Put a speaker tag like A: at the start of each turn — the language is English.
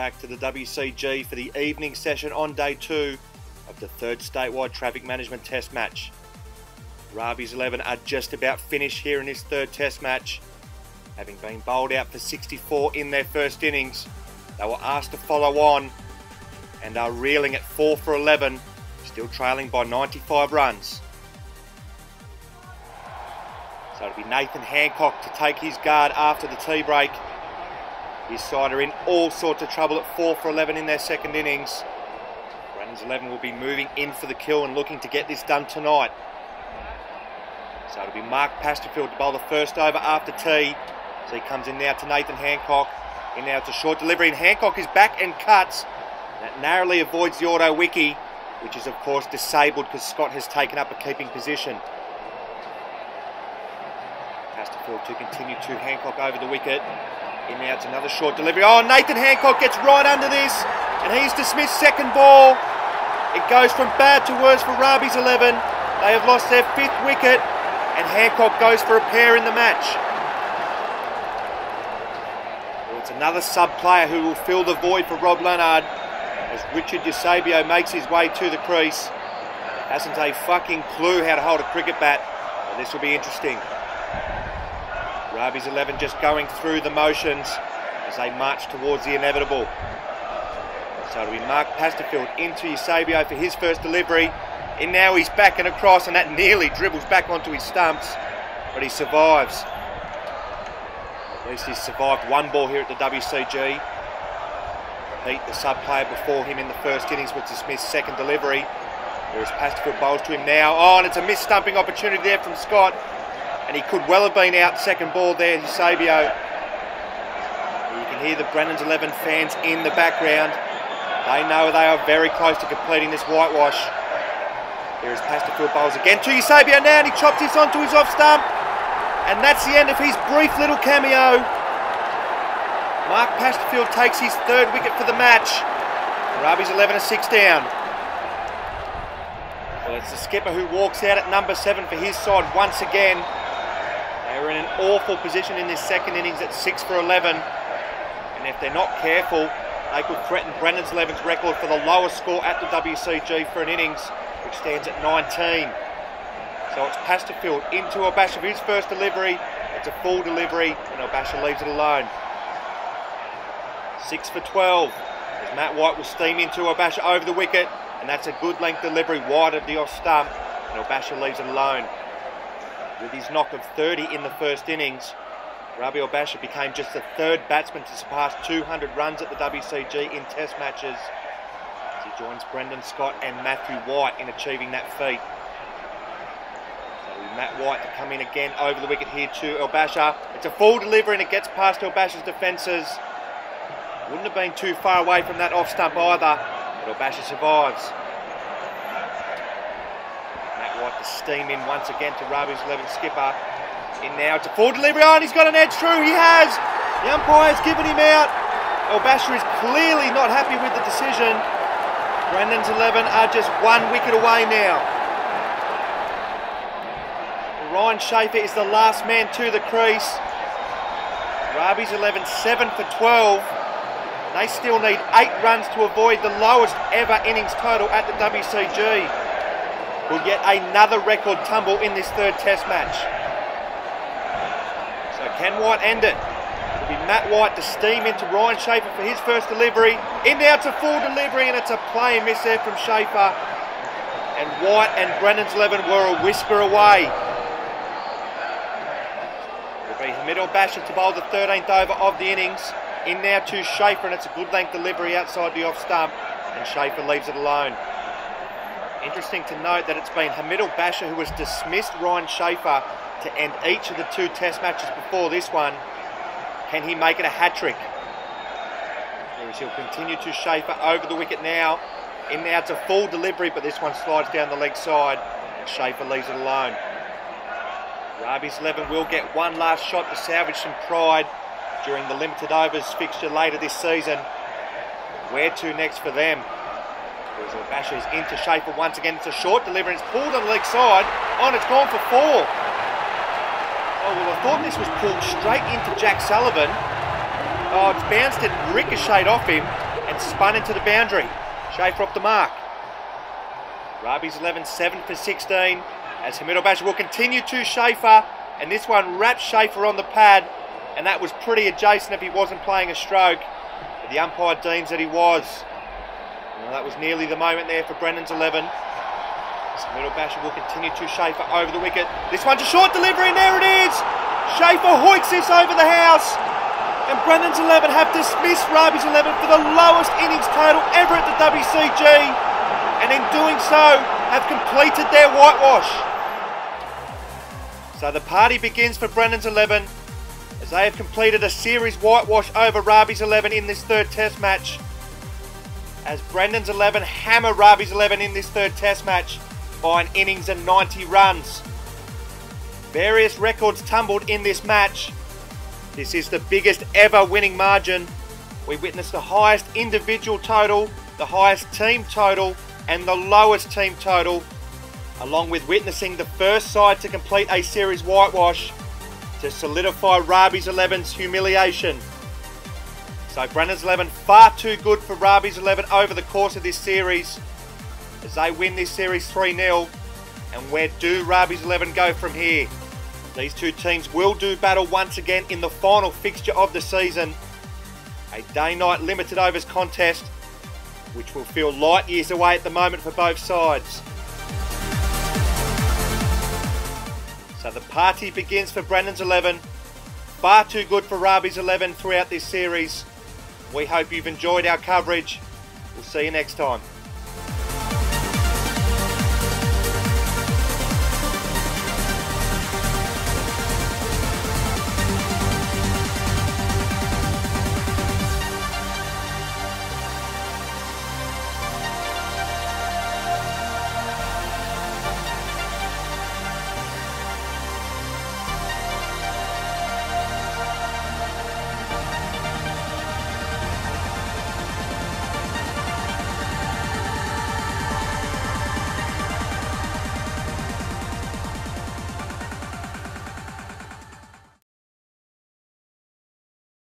A: back to the WCG for the evening session on day 2 of the third statewide traffic management test match. Rabi's 11 are just about finished here in this third test match. Having been bowled out for 64 in their first innings, they were asked to follow on and are reeling at 4 for 11, still trailing by 95 runs. So it'll be Nathan Hancock to take his guard after the tea break. His side are in all sorts of trouble at 4 for 11 in their second innings. Brandon's 11 will be moving in for the kill and looking to get this done tonight. So it'll be Mark Pasterfield to bowl the first over after tea. So he comes in now to Nathan Hancock. In now to short delivery, and Hancock is back and cuts. That narrowly avoids the auto wicky, which is of course disabled because Scott has taken up a keeping position. Pasterfield to continue to Hancock over the wicket. In now it's another short delivery. Oh, Nathan Hancock gets right under this, and he's dismissed second ball. It goes from bad to worse for Rabi's 11. They have lost their 5th wicket, and Hancock goes for a pair in the match. Well, it's another sub-player who will fill the void for Rob Leonard as Richard Eusebio makes his way to the crease. Hasn't a fucking clue how to hold a cricket bat, but this will be interesting. Rabi's 11 just going through the motions as they march towards the inevitable. So it'll be Mark Pasterfield into Eusebio for his first delivery. And now he's back and across, and that nearly dribbles back onto his stumps, but he survives. At least he's survived one ball here at the WCG. Repeat, the sub-player before him in the first innings was dismissed second delivery. Whereas Pasterfield bowls to him now. Oh, and it's a missed stumping opportunity there from Scott. And he could well have been out second ball there, Eusebio. You can hear the Brandon's 11 fans in the background. They know they are very close to completing this whitewash. Here is Pasterfield bowls again to Eusebio now, and he chops this onto his off stump. And that's the end of his brief little cameo. Mark Pasterfield takes his 3rd wicket for the match. Rabi's 11 are 6 down. Well, it's the skipper who walks out at number 7 for his side once again. They were in an awful position in this second innings at 6 for 11. And if they're not careful, they could threaten Brandon's 11's record for the lowest score at the WCG for an innings, which stands at 19. So it's Pasterfield into Obasha for his first delivery. It's a full delivery, and Obasha leaves it alone. 6 for 12. As Matt White will steam into Obasha over the wicket, and that's a good length delivery wide of the off stump, and Obasha leaves it alone. With his knock of 30 in the first innings, Rabi Obasha became just the 3rd batsman to surpass 200 runs at the WCG in test matches, as he joins Brendan Scott and Matthew White in achieving that feat. So Matt White to come in again over the wicket here to Obasha. It's a full delivery and it gets past Obasha's defences. Wouldn't have been too far away from that off stump either, but Obasha survives. White to steam in once again to Rabi's 11 skipper. In now, it's a full delivery. Oh, and he's got an edge through. He has. The umpire's given him out. Obasha is clearly not happy with the decision. Brandon's 11 are just 1 wicket away now. Ryan Schaefer is the last man to the crease. Rabi's 11 7 for 12. They still need 8 runs to avoid the lowest ever innings total at the WCG. Will get another record tumble in this third test match. So can White end it? It'll be Matt White to steam into Ryan Schaefer for his first delivery. In now, it's a full delivery, and it's a play and miss there from Schaefer. And White and Brandon's 11 were a whisker away. It'll be Hamid Obasha to bowl the 13th over of the innings. In now to Schaefer, and it's a good length delivery outside the off stump, and Schaefer leaves it alone. Interesting to note that it's been Hamid Obasha who has dismissed Ryan Schaefer to end each of the 2 test matches before this one. Can he make it a hat-trick? He'll continue to Schaefer over the wicket now. In now, it's a full delivery, but this one slides down the leg side, and Schaefer leaves it alone. Rabi's 11 will get one last shot to salvage some pride during the limited overs fixture later this season. Where to next for them? Obasha is into Schaefer once again. It's a short delivery, and it's pulled on the leg side. Oh, and it's gone for 4. Oh, well, I thought this was pulled straight into Jack Sullivan. Oh, it's bounced and ricocheted off him. and spun into the boundary. Schaefer off the mark. Rabi's 11 7 for 16 as Hamid Bashir will continue to Schaefer, and this one wraps Schaefer on the pad, and that was pretty adjacent if he wasn't playing a stroke, but the umpire deems that he was. Well, that was nearly the moment there for Brendan's 11. Hamid Bashir will continue to Schaefer over the wicket. This one's a short delivery, and there it is! Schaefer hoiks this over the house, and Brendan's 11 have dismissed Rabi's 11 for the lowest innings total ever at the WCG, and in doing so have completed their whitewash. So the party begins for Brendan's 11 as they have completed a series whitewash over Rabi's 11 in this third test match, as Brendan's 11 hammer Rabi's 11 in this third test match by an innings and 90 runs. Various records tumbled in this match. This is the biggest ever winning margin. We witnessed the highest individual total, the highest team total, and the lowest team total, along with witnessing the first side to complete a series whitewash to solidify Rabi's 11's humiliation. So Brendan's 11 far too good for Rabi's 11 over the course of this series as they win this series 3-0. And where do Rabi's 11 go from here? These two teams will do battle once again in the final fixture of the season, a day-night limited overs contest which will feel light years away at the moment for both sides. So the party begins for Brendan's 11. Far too good for Rabi's 11 throughout this series. We hope you've enjoyed our coverage. We'll see you next time.